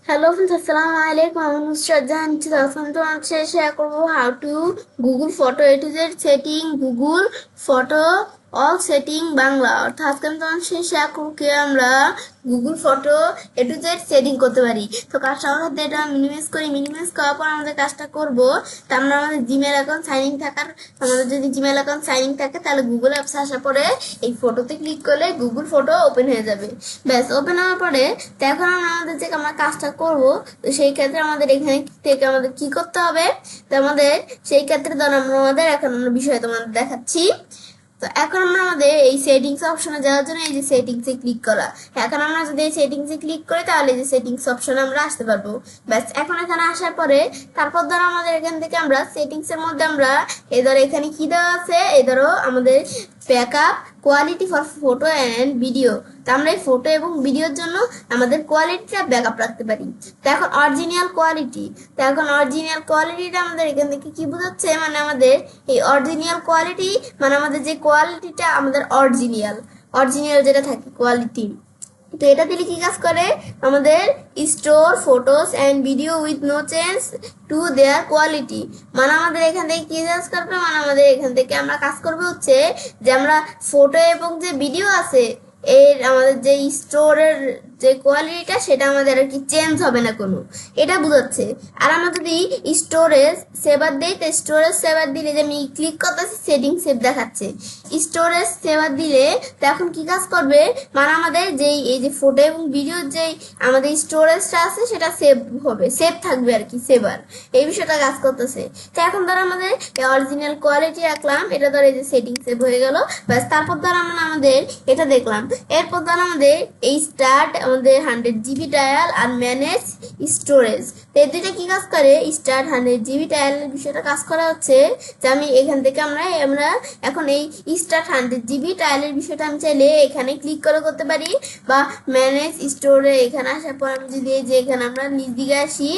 Hello friends, Assalamu alaikum. I'm Nusrat Jahan. Today share করব how to Google Photo A to Z setting Google Photo all setting Bangla. অর্থাৎ আজকে আমি তোমার সাথে share করব কি আমরা Google Photo A to Z setting করতে পারি। তো কাজটা আমরা এটা মিনিমাইজ করার পর আমাদের কাজটা করব। তো আমরা আমাদের জিমেল অ্যাকাউন্ট সাইন ইন থাকার আমাদের যদি জিমেল অ্যাকাউন্ট সাইন ইন থাকে তাহলে গুগল অ্যাপস আসার পরে এই ফটোতে ক্লিক করলে গুগল ফটো ওপেন হয়ে যাবে। ব্যাস ওপেন হওয়ার পরে তো এখন আমাদের যে আমরা কাজটা করব, তো সেই ক্ষেত্রে আমাদের এখানে থেকে আমাদের কি করতে হবে, তো আমাদের সেই ক্ষেত্রে ধর আমাদের এখন আমরা বিষয় তোমাদের দেখাচ্ছি। তো এখন আমরা আমাদের এই সেটিংস অপশনে যাওয়ার জন্য এই যে সেটিংসে ক্লিক করা, এখন আমরা যদি এই সেটিংসে ক্লিক করি তাহলে এই যে সেটিংস অপশনে আমরা আসতে পারবো। ব্যাস এখন এখানে আসার পরে তারপর ধরো আমাদের এখান থেকে আমরা সেটিংস এর মধ্যে আমরা এই ধরো এখানে কি দেওয়া আছে, এই ধরো আমাদের backup quality for photo and video. তো আমরা এই ফটো এবং ভিডিওর জন্য আমাদের কোয়ালিটিটা ব্যাকআপ রাখতে পারি। তো এখন অরিজিনাল কোয়ালিটিটা আমাদের এখান থেকে কি বোঝাচ্ছে, মানে আমাদের এই অরিজিনাল কোয়ালিটি মানে আমাদের যে কোয়ালিটিটা আমাদের অরিজিনাল যেটা থাকে কোয়ালিটি। তো এটা দিলে কি কাজ করে, আমাদের store photos and video with no change to their quality, মানে আমাদের এখান থেকে কি কাজ করবে, মানে আমাদের এখান থেকে আমরা কাজ করবে হচ্ছে যে আমরা ফটো এবং যে ভিডিও আছে এর আমাদের যে স্টোরের যে কোয়ালিটিটা সেটা আমাদের আর কি চেঞ্জ হবে না কোনো, এটা বোঝাচ্ছে। আর আমরা যদি স্টোরেজ সেভার দিই, তো স্টোরেজ সেভার দিলে যে আমি ক্লিক করতেছি সেটিং সেভ দেখাচ্ছে, স্টোরেজ সেভার দিলে তো এখন কি কাজ করবে, মানে আমাদের যেই এই যে ফটো এবং ভিডিওর যেই আমাদের স্টোরেজটা আছে সেটা সেভ থাকবে আর কি, সেভার এই বিষয়টা কাজ করতেছে। তো এখন ধরো আমাদের অরিজিনাল কোয়ালিটি রাখলাম, এটা ধরো এই যে সেটিং সেভ হয়ে গেল। ব্যাস তারপর ধরো আমরা আমাদের এটা দেখলাম, এরপর ধরো আমাদের এই স্টার্ট আমাদের 100 GB ডায়াল আর ম্যানেজ স্টোরেজ, তো এই দুইটা কি কাজ করে, স্টার্ট 100 GB ডায়ালের বিষয়টা কাজ করা হচ্ছে যে আমি এখান থেকে আমরা এখন এই স্টার্ট 100 GB ডায়ালের বিষয়টা আমি চাইলে এখানে ক্লিক করে করতে পারি, বা ম্যানেজ স্টোরে এখানে আসার পর আমি যদি এই যে এখানে আমরা নিচ দিকে আসি,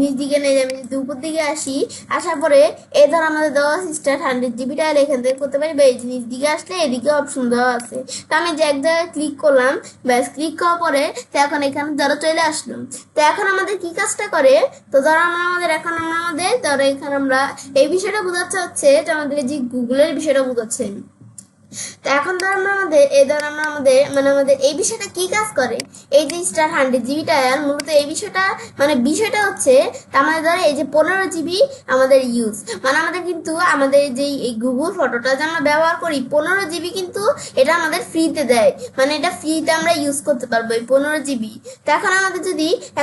নিচ দিকে নেই আমি যদি উপর দিকে আসি, আসার পরে এই ধর আমাদের দেওয়া স্টার্ট 100 GB ডায়াল এখান থেকে করতে পারি, বা এই যে নিচ দিকে আসলে এদিকে অপশন দেওয়া আছে। তো আমি যে এক জায়গায় ক্লিক করলাম, ব্যাস ক্লিক করার পরে তো এখন এখানে ধরো চলে আসলাম। তো এখন আমাদের কি কাজটা করে, তো ধরো এখন আমরা আমাদের ধরো এখানে আমরা এই বিষয়টা বোঝাচ্ছে হচ্ছে যে আমাদের যে গুগলের বিষয়টা বোঝাচ্ছে। তো এখন ধর আমরা আমাদের মানে আমাদের এই বিষয়টা কি কাজ করে, এই যে স্টার 100 GB ডায়াল মূলত এই বিষয়টা হচ্ছে আমাদের ধরো এই যে 15 GB আমাদের ইউজ, মানে আমাদের কিন্তু আমাদের যে এই গুগল ফটোটা যে আমরা ব্যবহার করি 15 GB কিন্তু এটা আমাদের ফ্রিতে দেয়, মানে এটা ফ্রিতে আমরা ইউজ করতে পারবো এই 15 GB। তো এখন আমাদের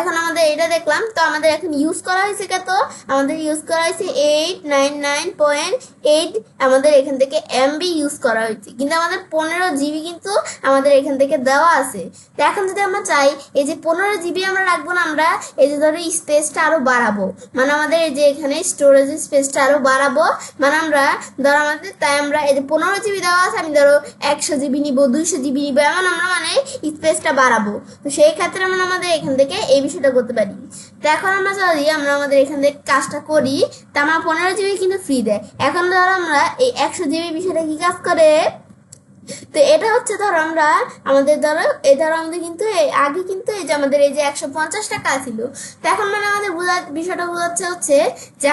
এখন আমাদের এটা দেখলাম, তো আমাদের এখন ইউজ করা হয়েছে কত, আমাদের ইউজ করা হয়েছে 899.8 আমাদের এখান থেকে MB ইউজ করা হয়েছে, কিন্তু আমাদের 15 GB কিন্তু আমাদের এখান থেকে দেওয়া আছে। তো এখন যদি আমরা চাই এই যে 15 GB আমরা রাখবো না, আমরা এই যে ধরো স্পেসটা আরো বাড়াবো, মানে আমাদের এই যে এখানে স্টোরেজ স্পেসটা আরো বাড়াবো, মানে আমরা ধরো আমাদের তাই আমরা এই যে 15 GB দেওয়া আছে, আমি ধরো 100 GB নিবো, 200 GB নিবো, এমন আমরা মানে স্পেসটা বাড়াবো। তো সেই ক্ষেত্রে আমরা আমাদের এখান থেকে এই বিষয়টা করতে পারি। তো এখন আমরা যদি আমরা আমাদের এখান থেকে কাজটা করি, তা আমরা 15 GB কিন্তু ফ্রি দেয়। এখন ধরো আমরা এই 100 GB বিষয়টা কি কাজ করে, তো এটা হচ্ছে ধরো আমরা আমাদের আমাদের কিন্তু আগে কিন্তু এই যে আমাদের এই যে 150 টাকা ছিল, তো এখন মানে আমাদের বিষয়টা বোঝাচ্ছে হচ্ছে যে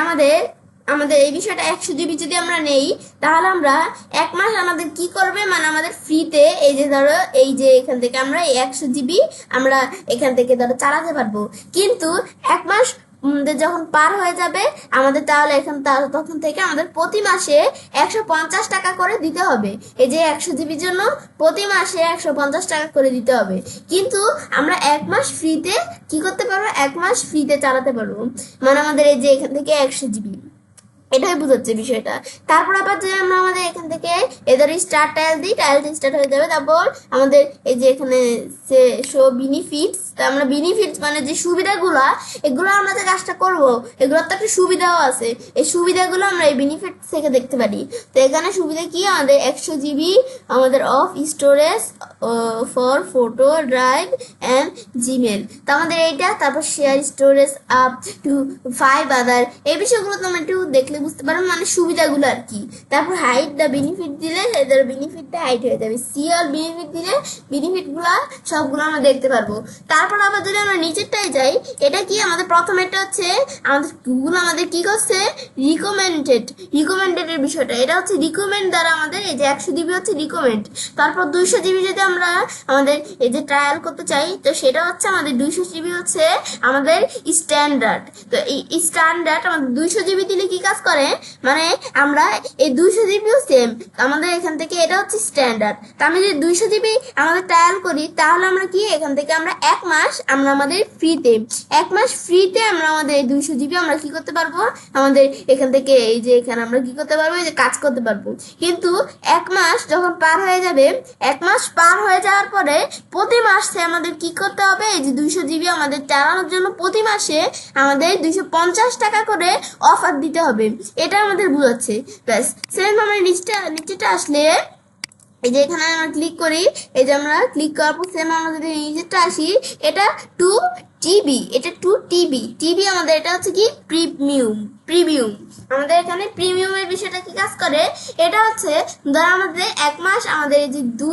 আমাদের এই বিষয়টা 100 GB যদি আমরা নেই তাহলে আমরা 1 মাস আমাদের কি করবে, মানে আমাদের ফ্রিতে এই যে ধরো এই যে এখান থেকে আমরা 100 GB আমরা এখান থেকে ধরো চালাতে পারবো, কিন্তু 1 মাস যখন পার হয়ে যাবে আমাদের তাহলে তখন থেকে আমাদের প্রতি মাসে 150 টাকা করে দিতে হবে, এই যে 100 GB জন্য প্রতি মাসে 150 টাকা করে দিতে হবে, কিন্তু আমরা 1 মাস ফ্রিতে কি করতে পারবো, 1 মাস ফ্রিতে চালাতে পারবো, মানে আমাদের এই যে এখান থেকে 100 GB এটাই বোঝাচ্ছে বিষয়টা। তারপর আবার যদি আমরা আমাদের এখান থেকে এদের স্টার্ট টাইল দিই, টাইলটা স্টার্ট হয়ে যাবে, তারপর আমাদের এই যে এখানে শো বেনিফিটস, আমরা বেনিফিটস মানে যে সুবিধাগুলো এগুলো আমরা যে কাজটা করবো এগুলোর তো একটা সুবিধাও আছে, এই সুবিধাগুলো আমরা এই বেনিফিটস থেকে দেখতে পারি। তো এখানে সুবিধা কি, আমাদের 100 GB আমাদের of storage for photo drive and Gmail, তো আমাদের এইটা, তারপর শেয়ার স্টোরেজ আপ টু 5 আদার, এই বিষয়গুলো তোমরা একটু দেখলে বুঝতে পারো মানে সুবিধাগুলো আর কি। তারপর হাইট দ্য বেনিফিট দিলে এদের বেনিফিটটা হাইট হয়ে যাবে, সি অল বেনিফিট দিলে বেনিফিটগুলো সবগুলো আমরা দেখতে পারবো। তারপর আবার যদি আমরা নিচেরটাই যাই, এটা কি আমাদের প্রথমেরটা হচ্ছে আমাদের গুগল আমাদের কি করছে রিকমেন্ডেড এর বিষয়টা, এটা হচ্ছে রিকমেন্ড দ্বারা আমাদের এই যে 100 জিবি হচ্ছে রিকমেন্ড। তারপর 200 জিবি যদি আমরা আমাদের এই যে ট্রায়াল করতে চাই, তো সেটা হচ্ছে আমাদের 200 জিবি হচ্ছে আমাদের স্ট্যান্ডার্ড। তো এই স্ট্যান্ডার্ড আমাদের 200 জিবি দিলে কি কাজ করে, মানে আমরা এই 200 জিবিও সেম আমাদের এখান থেকে, এটা হচ্ছে স্ট্যান্ডার্ড। তো আমি যদি 200 জিবি আমাদের ট্রায়াল করি, তাহলে আমরা কি এখান থেকে আমরা 1 মাস আমরা আমাদের ফ্রিতে 1 মাস ফ্রিতে আমরা আমাদের 200 জিবি আমরা কি করতে পারবো, আমাদের এখান থেকে এই যে এখানে আমরা কি করতে পারবো, এই যে কাজ করতে পারবো। কিন্তু 1 মাস যখন পার হয়ে যাবে, 1 মাস পার হয়ে যাওয়ার পরে প্রতি মাসে আমাদের কি করতে হবে, এই যে 200 জিবি আমাদের চালানোর জন্য প্রতি মাসে আমাদের 250 টাকা করে অফার দিতে হবে, এটা আমাদের বোঝাচ্ছে। ব্যাস সেম আমরা নিচেটা আসলে এই যে এখানে আমরা ক্লিক করি, এই যে আমরা ক্লিক করার পর সেম আমরা যদি নিচেরটা আসি, এটা 2 টিবি, এটা 2 টিবি আমাদের, এটা হচ্ছে কি প্রিমিয়াম আমাদের এখানে প্রিমিয়ামের বিষয়টা কি কাজ করে, এটা হচ্ছে ধরো আমাদের 1 মাস আমাদের এই যে 2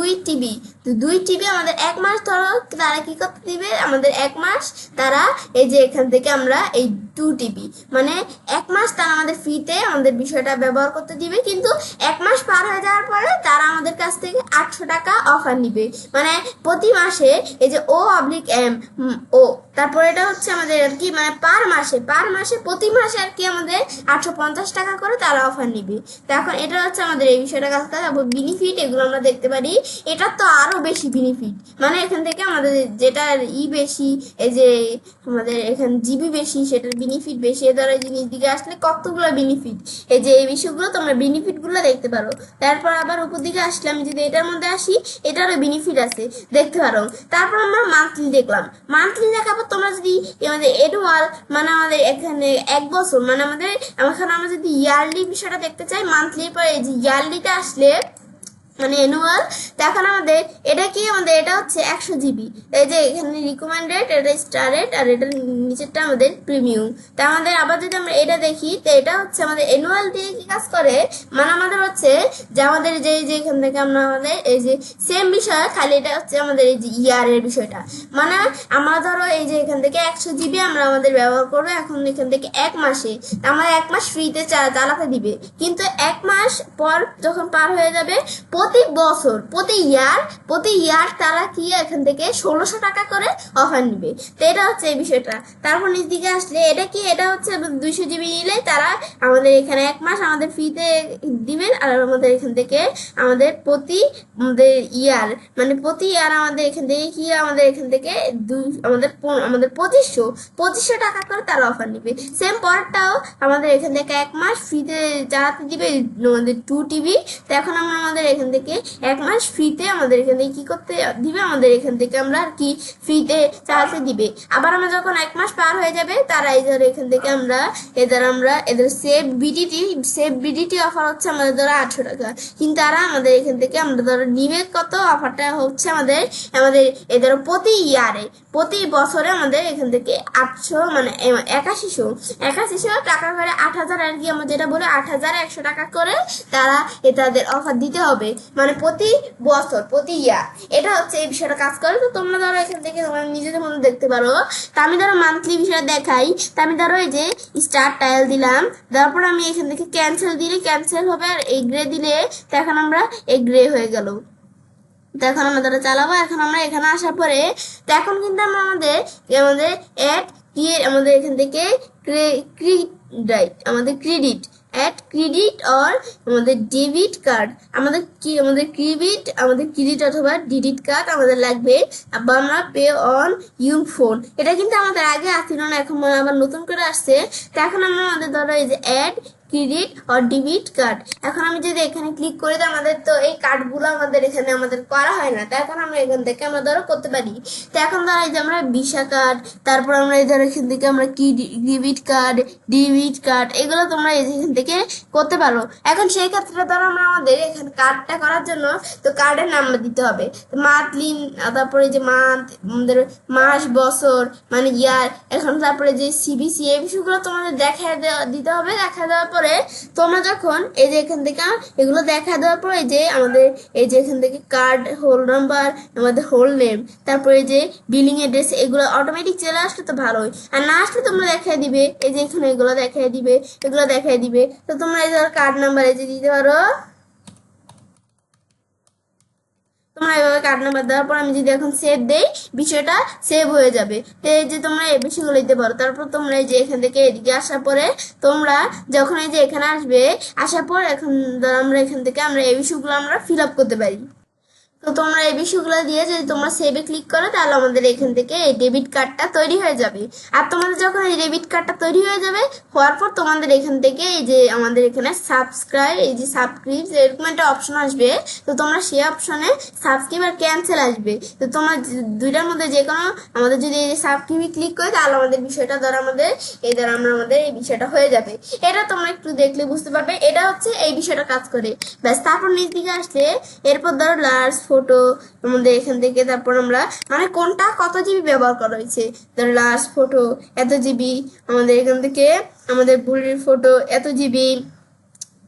টিবি আমাদের 1 মাস ধরো তারা কি করতে দিবে, আমাদের 1 মাস তারা এই যে এখান থেকে আমরা এই 2 টিবি মানে 1 মাস তারা আমাদের ফ্রিতে আমাদের বিষয়টা ব্যবহার করতে দিবে। কিন্তু 1 মাস পার হয়ে যাওয়ার পরে তারা আমাদের কাছ থেকে 800 টাকা অফার নিবে, মানে প্রতি মাসে এই যে ও তারপরে এটা হচ্ছে আমাদের আর কি মানে পার মাসে প্রতি মাসে আর কি আমাদের 850 টাকা করে তারা অফার নিবে। তো এখন এটা হচ্ছে আমাদের এই বিষয়টা কাজ করে। তারপর বেনিফিট এগুলো আমরা দেখতে পারি, এটা তো আরো বেশি বেনিফিট, মানে এখান থেকে আমাদের যেটার বেশি এই যে আমাদের এখানে জিবি বেশি সেটার বেনিফিট বেশি, এ ধরনের জিনিস দিকে আসলে কতগুলো বেনিফিট, এই যে এই বিষয়গুলো তোমরা বেনিফিট গুলো দেখতে পারো। তারপর আবার উপর দিকে আসলে আমি যদি এটার মধ্যে আসি, এটারও বেনিফিট আছে দেখতে পারো। তারপর আমরা মান্থলি দেখলাম, মান্থলি দেখাবো তোমরা যদি আমাদের এনুয়াল মানে আমাদের এখানে 1 বছর মানে আমাদের এখানে আমরা যদি ইয়ারলি বিষয়টা দেখতে চাই, মান্থলি পরে এই যে ইয়ারলিটা আসলে মানে অ্যানুয়াল, তখন আমাদের এটা কি আমাদের এটা হচ্ছে 100 জিবি, এই যে এখানে রিকমেন্ডেড, এটা স্টারেড, আর এটা নিচেরটা আমাদের প্রিমিয়াম। তা আমাদের আবার যদি আমরা এটা দেখি, তো এটা হচ্ছে আমাদের অ্যানুয়াল দিয়ে কি কাজ করে, মানে আমাদের হচ্ছে যে আমাদের যে এখান থেকে আমরা আমাদের এই যে সেম বিষয়, খালি এটা হচ্ছে আমাদের এই যে ইয়ারের বিষয়টা, মানে আমরা ধরো এই যে এখান থেকে 100 জিবি আমরা আমাদের ব্যবহার করবো, এখন এখান থেকে 1 মাসে আমরা 1 মাস ফ্রিতে চালাতে দিবে। কিন্তু 1 মাস পর যখন পার হয়ে যাবে, প্রতি বছর প্রতি ইয়ার তারা কি এখান থেকে 1600 টাকা করে অফার নিবে। তো এটা হচ্ছে এই বিষয়টা। তারপর নিচ দিকে আসলে এটা কি, এটা হচ্ছে 200 জিবি নিলে তারা আমাদের এখানে 1 মাস আমাদের ফ্রিতে দিবেন, আর আমাদের এখান থেকে আমাদের প্রতি ইয়ার আমাদের এখান থেকে কি আমাদের এখান থেকে আমাদের 2500 টাকা করে তারা অফার নিবে। সেম পরেরটাও আমাদের এখান থেকে 1 মাস ফ্রিতে চালাতে দিবে আমাদের 2 টিবি। তো এখন আমরা আমাদের এখান থেকে 1 মাস ফ্রিতে আমাদের এখান থেকে কি করতে দিবে, আমাদের এখান থেকে আমরা আর কি ফ্রিতে চালাতে দিবে। আবার আমরা যখন 1 মাস পার হয়ে যাবে, তারা এখান থেকে আমরা এদের সেভ বিডিটি অফার হচ্ছে আমাদের ধরো 800 টাকা, কিন্তু তারা আমাদের এখান থেকে আমরা ধরো নিবে কত, অফারটা হচ্ছে আমাদের এদের প্রতি বছরে আমাদের এখান থেকে 800 মানে 8100 টাকা করে 8000 আর কি, আমরা যেটা বলে 8100 টাকা করে তারা তাদের অফার দিতে হবে, মানে প্রতি বছর প্রতি ইয়ার। এটা হচ্ছে এই বিষয়টা কাজ করে। তো তোমরা ধরো এখান থেকে তোমরা নিজেদের মধ্যে দেখতে পারো। তা আমি ধরো মান্থলি বিষয়টা দেখাই, তা আমি ধরো এই যে স্টার্ট টাইল দিলাম, তারপর আমি এখান থেকে ক্যান্সেল দিলে ক্যান্সেল হবে, আর এগ্রে দিলে তো এখন আমরা এগ্রে হয়ে গেল। তো এখন আমরা ধরো চালাবো। এখন আমরা এখানে আসার পরে তো এখন কিন্তু আমরা আমাদের আমাদের এখান থেকে ক্রেডিট অর আমাদের ডেবিট কার্ড, আমাদের ক্রেডিট অথবা ডেবিট কার্ড আমাদের লাগবে, আবার আমরা পে অন ইউর ফোন, এটা কিন্তু আমাদের আগে আসছিল না, এখন আবার নতুন করে আসছে। তো এখন আমরা আমাদের ধরো এই যে অ্যাড ক্রেডিট আর ডেবিট কার্ড, এখন আমি যদি এখানে ক্লিক করি, তো আমাদের তো এই কার্ডগুলো আমাদের এখানে আমাদের করা হয় না, তো এখন আমরা এখান থেকে আমরা ধরো করতে পারি। তো এখন ধরো এই যে আমরা ভিসা কার্ড, তারপর আমরা এই ধরো এখান থেকে আমরা ডেবিট কার্ড এগুলো তোমরা এখান থেকে করতে পারো। এখন সেই ক্ষেত্রে ধরো আমরা আমাদের এখানে কার্ডটা করার জন্য তো কার্ডের নাম্বার দিতে হবে, মান্থলি, তারপরে যে আমাদের মাস, বছর মানে ইয়ার, এখন তারপরে যে সিবিসি এই বিষয়গুলো তোমাদের দিতে হবে। দেখা দেওয়ার পরে তারপরে তোমরা যখন এই যে এখান থেকে এগুলো দেখা দেওয়ার পর এই যে আমাদের এই যে এখান থেকে কার্ড হোল নাম্বার আমাদের হোল নেম তারপরে যে বিলিং অ্যাড্রেস এগুলো অটোমেটিক চলে আসলে তো ভালোই, আর না আসলে তোমরা দেখাই দিবে এই যে এখানে এগুলো দেখাই দিবে, এগুলো দেখাই দিবে। তো তোমরা এই ধর কার্ড নাম্বার এই যে দিতে পারো, তোমরা এভাবে কার্ড নাম্বার দেওয়ার পর আমি যদি এখন সেভ দেই বিষয়টা সেভ হয়ে যাবে। তো এই যে তোমরা এই বিষয়গুলো দিতে পারো। তারপর তোমরা এই যে এখান থেকে এদিকে আসার পরে তোমরা যখন এই যে এখানে আসবে আসার পর এখন আমরা এখান থেকে আমরা এই বিষয়গুলো আমরা ফিল আপ করতে পারি। তো তোমরা এই বিষয়গুলো দিয়ে যদি তোমরা সেভে ক্লিক করো তাহলে আমাদের এখান থেকে এই ডেবিট কার্ডটা তৈরি হয়ে যাবে। আর তোমাদের যখন এই ডেবিট কার্ডটা তৈরি হয়ে যাবে হওয়ার পর তোমাদের এখান থেকে এই যে আমাদের এখানে সাবস্ক্রাইব এই যে সাবস্ক্রাইব এরকম একটা অপশন আসবে। তো তোমরা সেই অপশনে সাবস্ক্রাইব আর ক্যান্সেল আসবে। তো তোমরা দুইটার মধ্যে যে কোনো আমাদের যদি এই যে সাবস্ক্রাইবে ক্লিক করি তাহলে আমাদের বিষয়টা ধর আমাদের এই দ্বারা আমাদের এই বিষয়টা হয়ে যাবে। এটা তোমরা একটু দেখলে বুঝতে পারবে এটা হচ্ছে এই বিষয়টা কাজ করে। ব্যাস তারপর নিচ দিকে আসলে এরপর ধরো লার্জ ফটো আমাদের এখান থেকে তারপর আমরা মানে কোনটা কত জিবি ব্যবহার করা হয়েছে, ধরো লার্জ ফটো এত জিবি, আমাদের এখান থেকে আমাদের বুড়ির ফটো এত জিবি,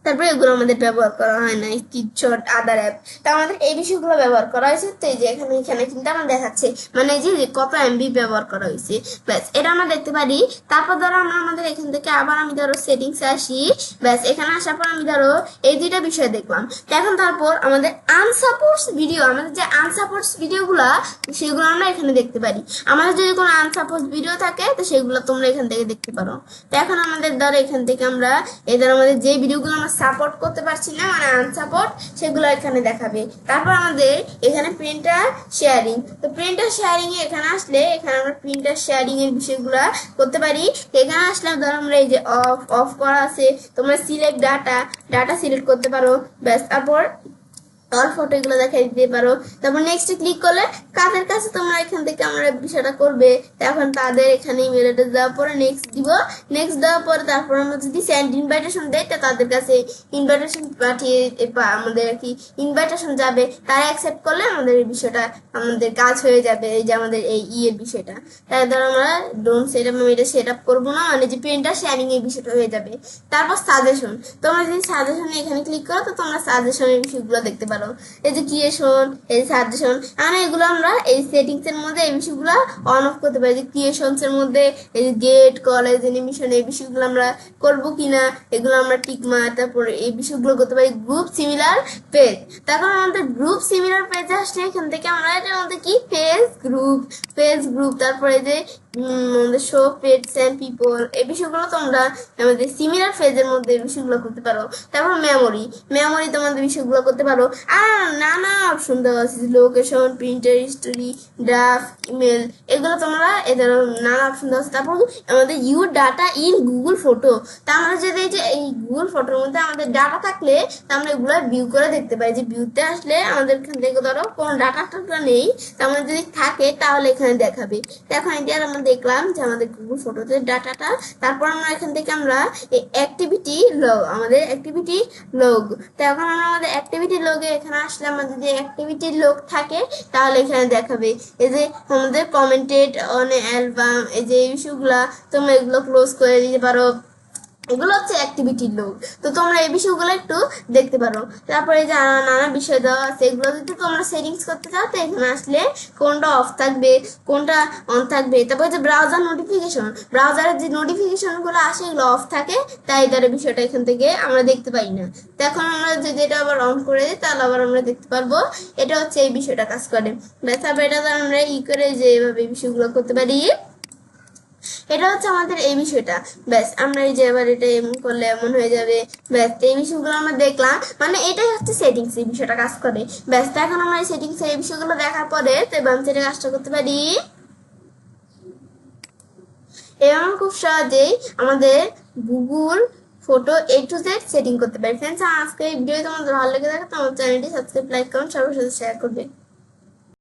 তারপরে এগুলো আমাদের ব্যবহার করা হয় না স্ক্রিনশট আদার অ্যাপ, তা আমাদের এই বিষয়গুলো ব্যবহার করা হয়েছে। তো এই যে এখানে কিন্তু আমার দেখাচ্ছে মানে যে কত এমবি ব্যবহার করা হয়েছে, ব্যাস এটা আমরা দেখতে পারি। তারপর ধরো আমরা আমাদের এখান থেকে আবার আমি ধরো সেটিংসে আসি, ব্যাস এখানে আসার পর আমি ধরো এই দুইটা বিষয় দেখলাম। তো এখন তারপর আমাদের আনসাপোর্টস ভিডিও আমাদের যে আনসাপোর্টস ভিডিওগুলা সেগুলো আমরা এখানে দেখতে পারি। আমাদের যদি কোনো আনসাপোর্টস ভিডিও থাকে তো সেগুলো তোমরা এখান থেকে দেখতে পারো। তো এখন আমাদের ধরো এখান থেকে আমরা এই ধরো আমাদের যে ভিডিওগুলো আমরা সাপোর্ট করতে পারছি না মানে আনসাপোর্ট সেগুলো এখানে দেখাবে। তারপর আমাদের এখানে প্রিন্টার শেয়ারিং, তো প্রিন্টার শেয়ারিং এ এখানে আসলে এখানে আমরা প্রিন্টার শেয়ারিং এর বিষয়গুলো করতে পারি। এখানে আসলে ধরো আমরা এই যে অফ করা আছে তোমরা সিলেক্ট ডাটা সিলেক্ট করতে পারো, ব্যাস তারপর অল ফটো এগুলো দেখাই দিতে পারো। তারপর নেক্সট ক্লিক করলে কাদের কাছে তোমরা এখান থেকে আমরা বিষয়টা করবে এখন তাদের এখানে ইমেল অ্যাড্রেস দেওয়ার পরে নেক্সট দিব, নেক্সট দেওয়ার পরে তারপর আমরা যদি সেন্ড ইনভাইটেশন দেই তো তাদের কাছে ইনভাইটেশন পাঠিয়ে আমাদের কি ইনভাইটেশন যাবে, তারা অ্যাকসেপ্ট করলে আমাদের এই বিষয়টা আমাদের কাজ হয়ে যাবে। এই যে আমাদের এই এর বিষয়টা তাই ধরো আমরা ডোন্ট সেট আপ এটা সেট আপ করবো না মানে যে প্রিন্টার শেয়ারিং এর বিষয়টা হয়ে যাবে। তারপর সাজেশন, তোমরা যদি সাজেশনে এখানে ক্লিক করো তো তোমরা সাজেশনের বিষয়গুলো দেখতে পারো। এই যে ক্রিয়েশন এই সাজেশন মানে এগুলো আমরা এই সেটিংস এর মধ্যে এই বিষয়গুলো অন অফ করতে পারি। যে ক্রিয়েশনস এর মধ্যে এই যে গেট কলেজ অ্যানিমেশন এই বিষয়গুলো আমরা করবো কিনা এগুলো আমরা টিক মার, তারপরে এই বিষয়গুলো করতে পারি। গ্রুপ সিমিলার পেজ, তখন আমাদের গ্রুপ সিমিলার পেজ আসলে এখান থেকে আমরা এটার মধ্যে কি পেজ গ্রুপ তারপরে যে আমাদের শো পেটস এন্ড পিপল এই বিষয়গুলো তোমরা আমাদের সিমিলার পেজের মধ্যে এই বিষয়গুলো করতে পারো। তারপর মেমোরি তোমাদের বিষয়গুলো করতে পারো। আর নানা অপশন দেওয়া আছে location printer history draft email এগুলো তোমরা এদের নানা অপশন দেওয়া আছে। তারপর আমাদের your data in Google photo, তা আমরা যদি এই যে এই গুগল ফটোর মধ্যে আমাদের ডাটা থাকলে তা আমরা এগুলো ভিউ করে দেখতে পাই। যে ভিউতে আসলে আমাদের এখান থেকে ধরো কোনো ডাটা নেই তা আমাদের যদি থাকে তাহলে এখানে দেখাবে। এখন এটা আমরা দেখলাম যে আমাদের গুগল ফটোতে ডাটাটা, তারপর আমরা এখান থেকে আমরা এই অ্যাক্টিভিটি লগ আমাদের অ্যাক্টিভিটি লগ, তো এখন আমরা আমাদের অ্যাক্টিভিটি লগে এখানে আসলে আমাদের যদি অ্যাক্টিভিটি লগ থাকে তাহলে এখানে দেখাবে। এই যে আমাদের কমেন্টেড অন অ্যালবাম এই যে ইস্যুগুলা তোমরা এগুলো ক্লোজ করে দিতে পারো, এগুলো হচ্ছে অ্যাক্টিভিটির লোক। তো তোমরা এই বিষয়গুলো একটু দেখতে পারো। তারপরে যে নানা বিষয় দেওয়া আছে এগুলো যদি তোমরা সেটিংস করতে চাও তো এখানে আসলে কোনটা অফ থাকবে কোনটা অন থাকবে। তারপরে যে ব্রাউজার নোটিফিকেশন ব্রাউজারের যে নোটিফিকেশনগুলো আসে এগুলো অফ থাকে তাই এটার বিষয়টা এখান থেকে আমরা দেখতে পাই না। তো এখন আমরা যদি এটা আবার অন করে দিই তাহলে আবার আমরা দেখতে পারবো। এটা হচ্ছে এই বিষয়টা কাজ করে। তারপর এটা আমরা করে যে এইভাবে বিষয়গুলো করতে পারি। এটা হচ্ছে আমাদের এই বিষয়টা। ব্যাস আমরা এই যে এবার এটা এমন করলে এমন হয়ে যাবে। ব্যাস এই বিষয়গুলো আমরা দেখলাম মানে এটাই হচ্ছে সেটিংস এই বিষয়টা কাজ করে। ব্যাস এখন আমরা এই সেটিংস এই বিষয়গুলো দেখার পরে তো বামসাইডে কাজটা করতে পারি এবং খুব সহজেই আমাদের Google photo A to Z setting করতে পারি। ফ্রেন্ডস আজকে এই ভিডিও তোমাদের ভালো লেগে থাকে তো আমার চ্যানেলটি সাবস্ক্রাইব লাইক কমেন্ট সবার সাথে শেয়ার করবে।